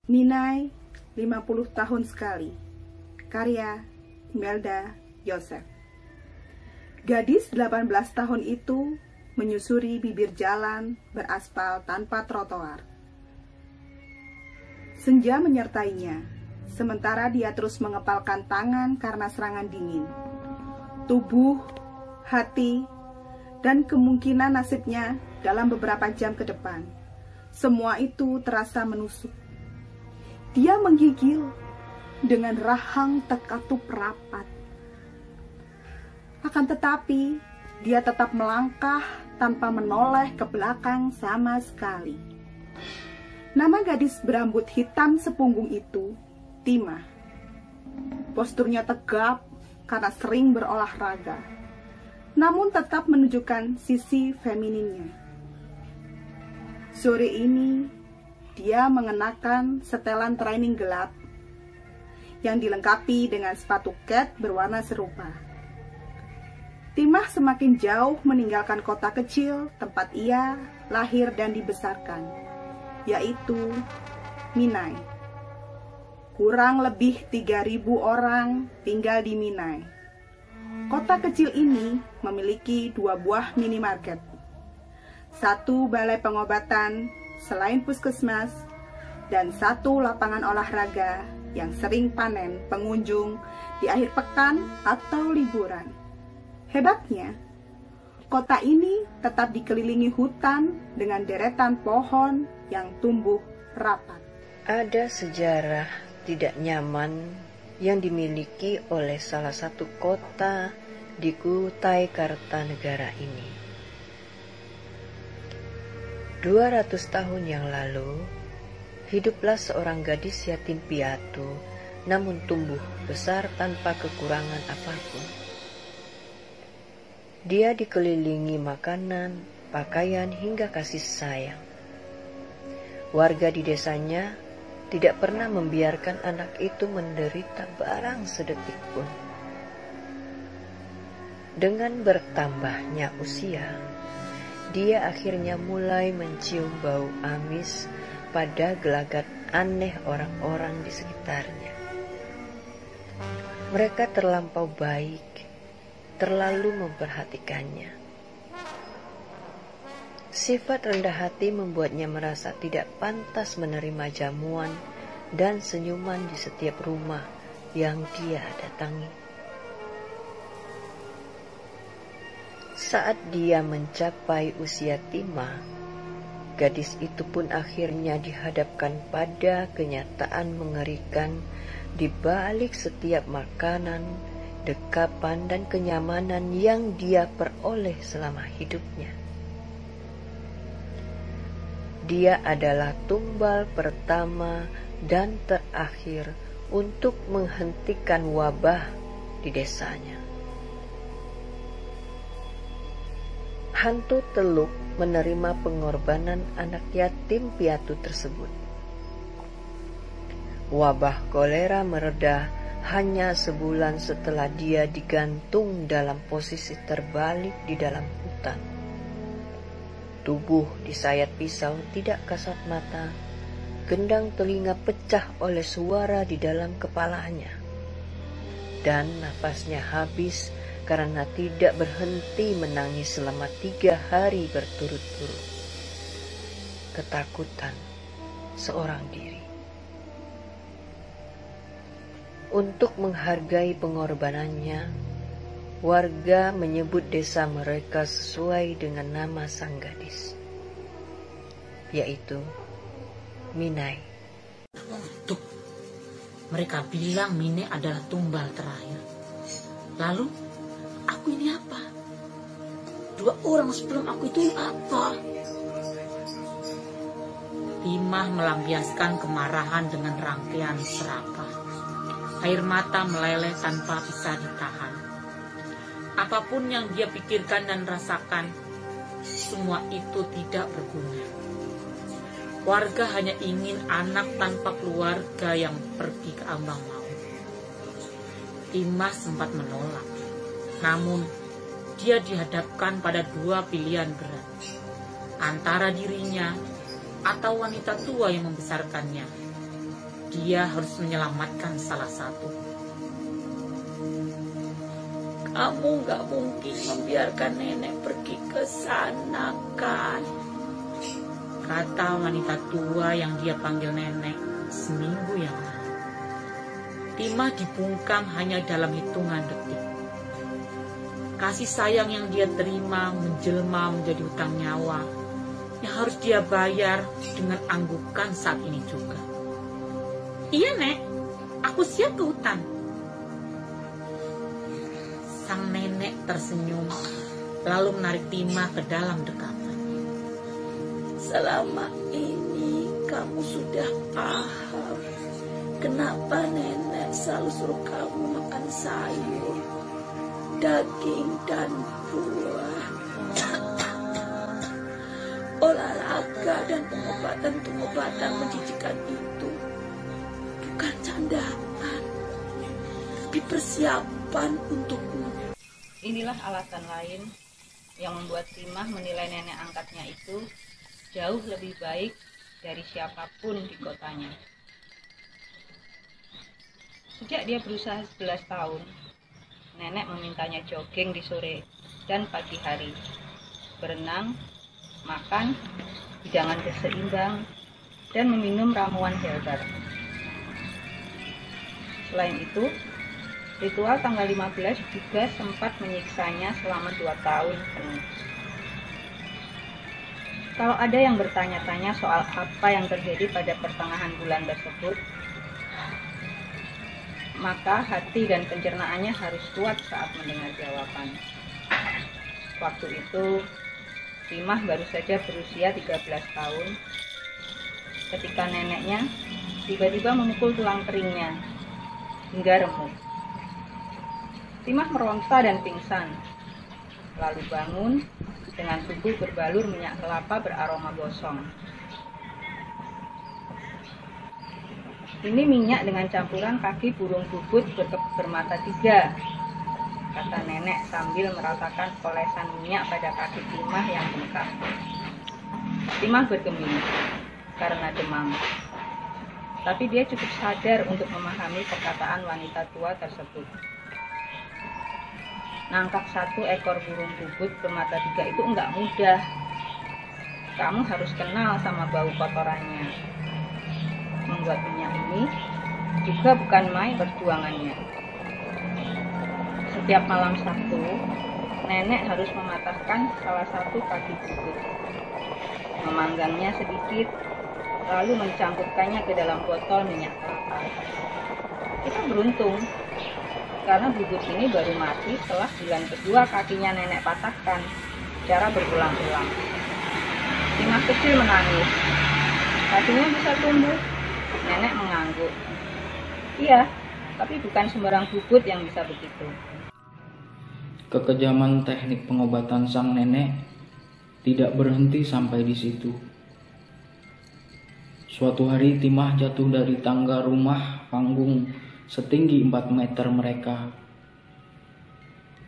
Minai, 50 tahun sekali. Karya Imelda Yosef. Gadis 18 tahun itu menyusuri bibir jalan beraspal tanpa trotoar. Senja menyertainya, sementara dia terus mengepalkan tangan karena serangan dingin. Tubuh, hati, dan kemungkinan nasibnya dalam beberapa jam ke depan. Semua itu terasa menusuk. Dia menggigil dengan rahang terkatup rapat. Akan tetapi, dia tetap melangkah tanpa menoleh ke belakang sama sekali. Nama gadis berambut hitam sepunggung itu, Timah. Posturnya tegap karena sering berolahraga, namun tetap menunjukkan sisi femininnya. Sore ini, dia mengenakan setelan training gelap yang dilengkapi dengan sepatu kets berwarna serupa. Timah semakin jauh meninggalkan kota kecil tempat ia lahir dan dibesarkan, yaitu Minai. Kurang lebih 3.000 orang tinggal di Minai. Kota kecil ini memiliki 2 buah minimarket, 1 balai pengobatan selain puskesmas, dan 1 lapangan olahraga yang sering panen pengunjung di akhir pekan atau liburan. Hebatnya, kota ini tetap dikelilingi hutan dengan deretan pohon yang tumbuh rapat. Ada sejarah tidak nyaman yang dimiliki oleh salah satu kota di Kutai Kartanegara ini. 200 tahun yang lalu, hiduplah seorang gadis yatim piatu, namun tumbuh besar tanpa kekurangan apapun. Dia dikelilingi makanan, pakaian, hingga kasih sayang. Warga di desanya tidak pernah membiarkan anak itu menderita barang sedetik pun. Dengan bertambahnya usia, dia akhirnya mulai mencium bau amis pada gelagat aneh orang-orang di sekitarnya. Mereka terlampau baik, terlalu memperhatikannya. Sifat rendah hati membuatnya merasa tidak pantas menerima jamuan dan senyuman di setiap rumah yang dia datangi. Saat dia mencapai usia Timah, gadis itu pun akhirnya dihadapkan pada kenyataan mengerikan di balik setiap makanan, dekapan, dan kenyamanan yang dia peroleh selama hidupnya. Dia adalah tumbal pertama dan terakhir untuk menghentikan wabah di desanya. Hantu Teluk menerima pengorbanan anak yatim piatu tersebut. Wabah kolera mereda hanya sebulan setelah dia digantung dalam posisi terbalik di dalam hutan. Tubuh disayat pisau tidak kasat mata, gendang telinga pecah oleh suara di dalam kepalanya, dan nafasnya habis karena tidak berhenti menangis selama 3 hari berturut-turut. Ketakutan seorang diri. Untuk menghargai pengorbanannya, warga menyebut desa mereka sesuai dengan nama sang gadis, yaitu Minai. Tuh, mereka bilang Minai adalah tumbal terakhir. Lalu, aku ini apa? 2 orang sebelum aku itu apa? Timah melampiaskan kemarahan dengan rangkaian serakah. Air mata meleleh tanpa bisa ditahan. Apapun yang dia pikirkan dan rasakan, semua itu tidak berguna. Warga hanya ingin anak tanpa keluarga yang pergi ke ambang maut. Timah sempat menolak, namun dia dihadapkan pada 2 pilihan berat, antara dirinya atau wanita tua yang membesarkannya. dia harus menyelamatkan salah satu. Kamu gak mungkin membiarkan nenek pergi ke sana, kan? Kata wanita tua yang dia panggil nenek seminggu yang lalu. Timah dibungkam hanya dalam hitungan detik. Kasih sayang yang dia terima menjelma menjadi hutang nyawa yang harus dia bayar dengan anggukan saat ini juga. Iya, Nek, aku siap ke hutan. Sang nenek tersenyum, lalu menarik Timah ke dalam dekatan. Selama ini kamu sudah paham kenapa nenek selalu suruh kamu makan sayur, daging, dan buah. Olahraga dan pengobatan menjijikan itu bukan candaan, tapi persiapan untukmu. Inilah alasan lain yang membuat Timah menilai nenek angkatnya itu jauh lebih baik dari siapapun di kotanya. Sejak dia berusaha 11 tahun, nenek memintanya jogging di sore dan pagi hari, berenang, makan hidangan berseimbang, dan meminum ramuan herbal. Selain itu, ritual tanggal 15 juga sempat menyiksanya selama 2 tahun penuh. Kalau ada yang bertanya-tanya soal apa yang terjadi pada pertengahan bulan tersebut, maka hati dan pencernaannya harus kuat saat mendengar jawaban. Waktu itu, Timah baru saja berusia 13 tahun, ketika neneknya tiba-tiba memukul tulang keringnya hingga remuk. Timah meronta dan pingsan, lalu bangun dengan tubuh berbalur minyak kelapa beraroma gosong. Ini minyak dengan campuran kaki burung bubut bermata 3, kata nenek sambil merasakan olesan minyak pada kaki Timah yang bengkak. Timah bergeming karena demam, tapi dia cukup sadar untuk memahami perkataan wanita tua tersebut. Nangkap 1 ekor burung bubut bermata 3 itu enggak mudah. Kamu harus kenal sama bau kotorannya. Membuat minyak ini juga bukan main perjuangannya. Setiap malam Sabtu, nenek harus mematahkan salah satu kaki bubut, memanggangnya sedikit, lalu mencampurkannya ke dalam botol minyak kelapa. Kita beruntung, karena bubut ini baru mati setelah bulan kedua kakinya nenek patahkan secara berulang-ulang. Timah kecil menangis. Kakinya bisa tumbuh. Nenek mengangguk. Iya, tapi bukan sembarang bubut yang bisa begitu. Kekejaman teknik pengobatan sang nenek tidak berhenti sampai di situ. Suatu hari Timah jatuh dari tangga rumah panggung setinggi 4 meter mereka.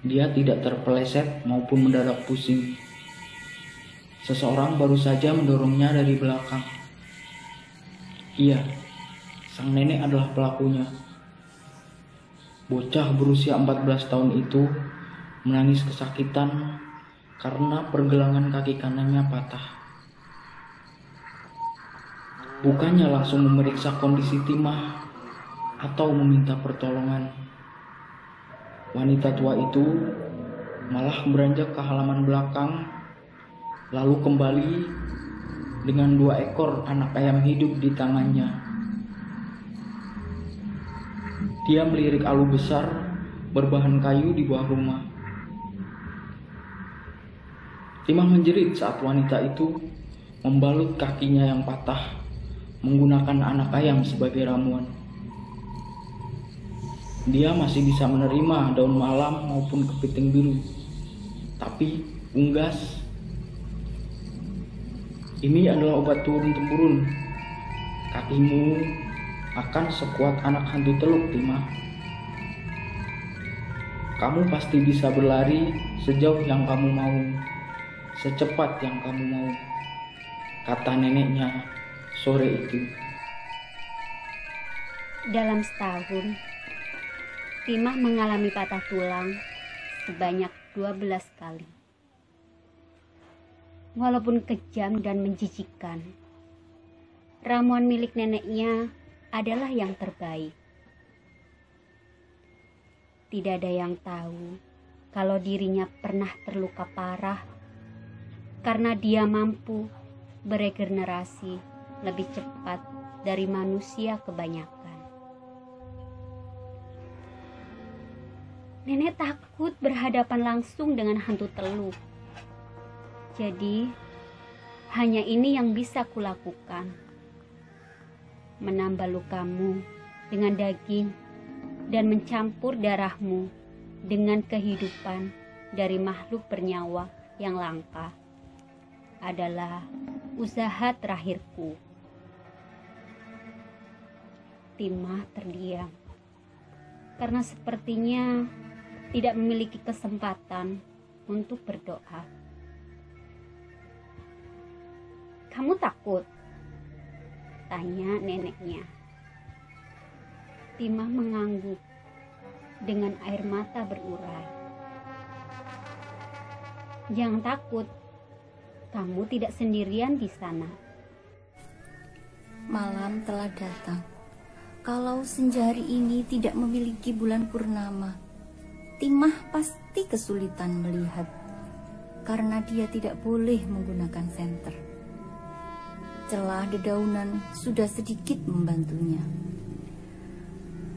Dia tidak terpeleset maupun mendadak pusing. Seseorang baru saja mendorongnya dari belakang. Iya, sang nenek adalah pelakunya. Bocah berusia 14 tahun itu menangis kesakitan karena pergelangan kaki kanannya patah. Bukannya langsung memeriksa kondisi Timah atau meminta pertolongan, wanita tua itu malah beranjak ke halaman belakang, lalu kembali dengan 2 ekor anak ayam hidup di tangannya. Dia melirik alu besar berbahan kayu di bawah rumah. Timah menjerit saat wanita itu membalut kakinya yang patah menggunakan anak ayam sebagai ramuan. Dia masih bisa menerima daun malam maupun kepiting biru, tapi unggas. Ini adalah obat turun-temurun. Kakimu akan sekuat anak hantu teluk, Timah. Kamu pasti bisa berlari sejauh yang kamu mau, secepat yang kamu mau, kata neneknya sore itu. Dalam setahun, Timah mengalami patah tulang sebanyak 12 kali. Walaupun kejam dan menjijikkan, ramuan milik neneknya adalah yang terbaik. Tidak ada yang tahu kalau dirinya pernah terluka parah karena dia mampu beregenerasi lebih cepat dari manusia kebanyakan. Nenek takut berhadapan langsung dengan hantu teluk. Jadi, hanya ini yang bisa kulakukan. Menambah lukamu dengan daging dan mencampur darahmu dengan kehidupan dari makhluk bernyawa yang langka adalah usaha terakhirku. Timah terdiam karena sepertinya tidak memiliki kesempatan untuk berdoa. "Kamu takut?" tanya neneknya. Timah mengangguk dengan air mata berurai. "Jangan takut, kamu tidak sendirian di sana." Malam telah datang. Kalau senja hari ini tidak memiliki bulan purnama, Timah pasti kesulitan melihat karena dia tidak boleh menggunakan senter. Celah dedaunan sudah sedikit membantunya.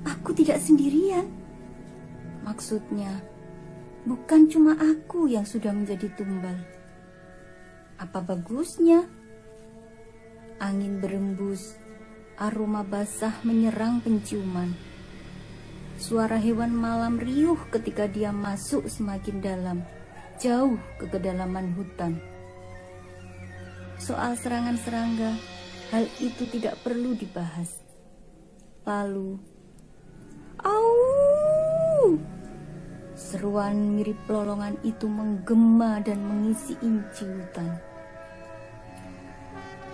Aku tidak sendirian. Maksudnya, bukan cuma aku yang sudah menjadi tumbal. Apa bagusnya? Angin berembus, aroma basah menyerang penciuman. Suara hewan malam riuh ketika dia masuk semakin dalam, jauh ke kedalaman hutan. Soal serangan serangga, hal itu tidak perlu dibahas. Lalu, "Au!" Seruan mirip lolongan itu menggema dan mengisi inci hutan.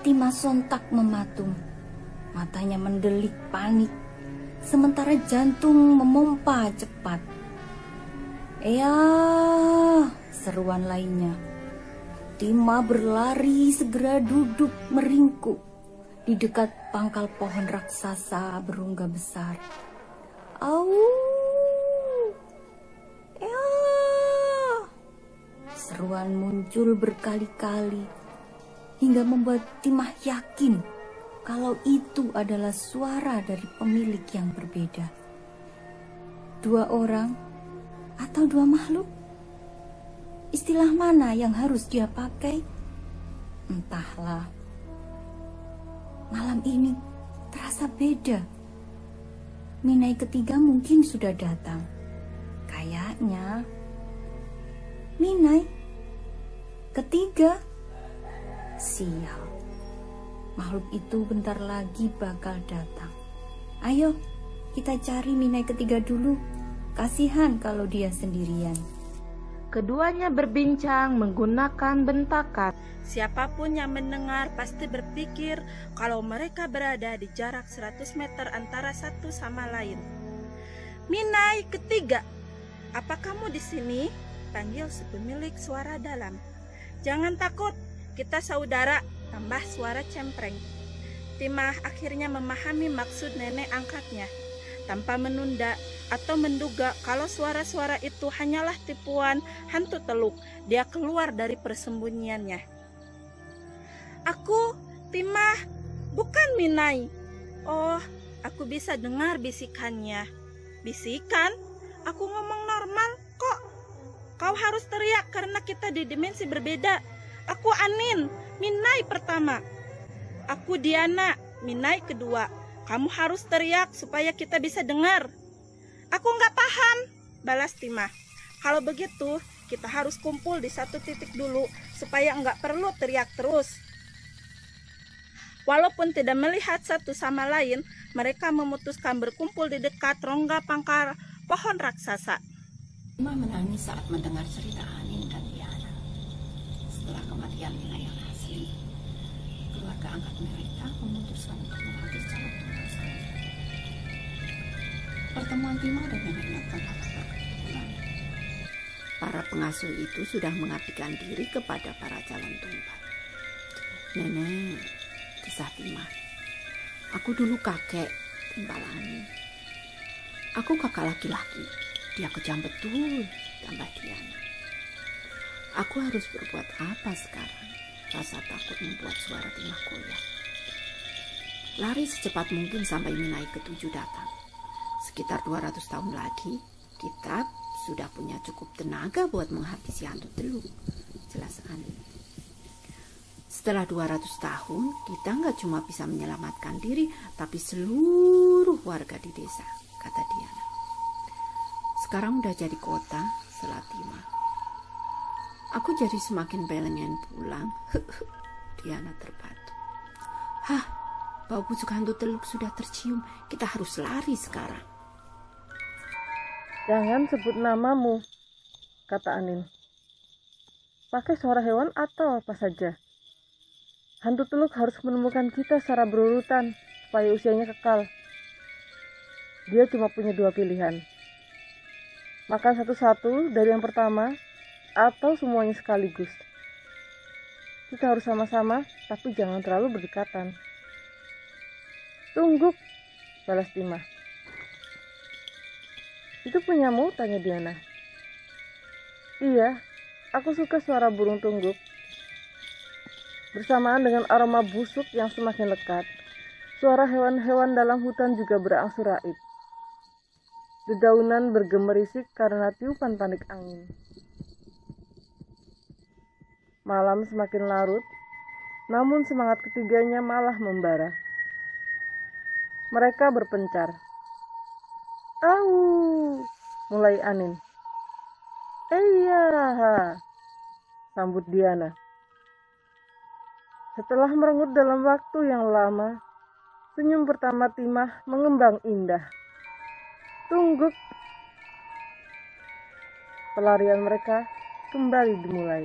Timah sontak mematung, matanya mendelik panik, sementara jantung memompa cepat. "Ya!" seruan lainnya. Timah berlari segera duduk meringkuk di dekat pangkal pohon raksasa berungga besar. "Au! Ya!" Seruan muncul berkali-kali hingga membuat Timah yakin kalau itu adalah suara dari pemilik yang berbeda. 2 orang atau 2 makhluk? Istilah mana yang harus dia pakai? Entahlah. Malam ini terasa beda. Minai ketiga mungkin sudah datang. Kayaknya. Minai ketiga? Sial. Makhluk itu bentar lagi bakal datang. Ayo, kita cari Minai ketiga dulu. Kasihan kalau dia sendirian. Keduanya berbincang menggunakan bentakan. Siapapun yang mendengar pasti berpikir kalau mereka berada di jarak 100 meter antara satu sama lain. "Minai ketiga, apa kamu di sini?" panggil si pemilik suara dalam. "Jangan takut, kita saudara," tambah suara cempreng. Timah akhirnya memahami maksud nenek angkatnya. Tanpa menunda atau menduga kalau suara-suara itu hanyalah tipuan hantu teluk, dia keluar dari persembunyiannya. "Aku Timah, bukan Minai." "Oh, aku bisa dengar bisikannya." "Bisikan? Aku ngomong normal kok. Kau harus teriak karena kita di dimensi berbeda. Aku Anin, Minai pertama." "Aku Diana, Minai kedua. Kamu harus teriak supaya kita bisa dengar." "Aku nggak paham," balas Timah. "Kalau begitu, kita harus kumpul di satu titik dulu supaya nggak perlu teriak terus." Walaupun tidak melihat satu sama lain, mereka memutuskan berkumpul di dekat rongga pangkal pohon raksasa. Timah menangis saat mendengar cerita Anin dan Diana. Setelah kematian Minai yang asli, keluarga angkat mereka memutuskan untuk mengambil calon tunggal saja. pertemuan Timah dan neneknya telah berkesimpulan. Para pengasuh itu sudah mengabdikan diri kepada para calon tumbal. Nenek, kisah Timah. Aku dulu kakek Timbal Anin. Aku kakak laki-laki. Dia kejam betul, tambah Diana. Aku harus berbuat apa sekarang? Rasa takut membuat suara Timah goyah. Lari secepat mungkin sampai Minai ke-7 datang. Sekitar 200 tahun lagi, kita sudah punya cukup tenaga buat menghabisi hantu teluk, jelas Anin. Setelah 200 tahun, kita nggak cuma bisa menyelamatkan diri, tapi seluruh warga di desa, kata Diana. Sekarang udah jadi kota, selat Timah. Aku jadi semakin pengen pulang. Diana terbatuk. Hah, bau busuk hantu teluk sudah tercium. Kita harus lari sekarang. Jangan sebut namamu, kata Anin. Pakai suara hewan atau apa saja. Hantu teluk harus menemukan kita secara berurutan supaya usianya kekal. Dia cuma punya 2 pilihan. Makan satu-satu dari yang pertama atau semuanya sekaligus. Kita harus sama-sama, tapi jangan terlalu berdekatan. Tungguk, balas Timah. Itu punyamu? Tanya Diana. Iya, aku suka suara burung tungguk. Bersamaan dengan aroma busuk yang semakin lekat, suara hewan-hewan dalam hutan juga berangsur raib. Dedaunan bergemerisik karena tiupan panik angin. Malam semakin larut, namun semangat ketiganya malah membara. Mereka berpencar. Au! Mulai Anin. Iya! Sambut Diana. Setelah merenggut dalam waktu yang lama, senyum pertama Timah mengembang indah. Tungguk. Pelarian mereka kembali dimulai.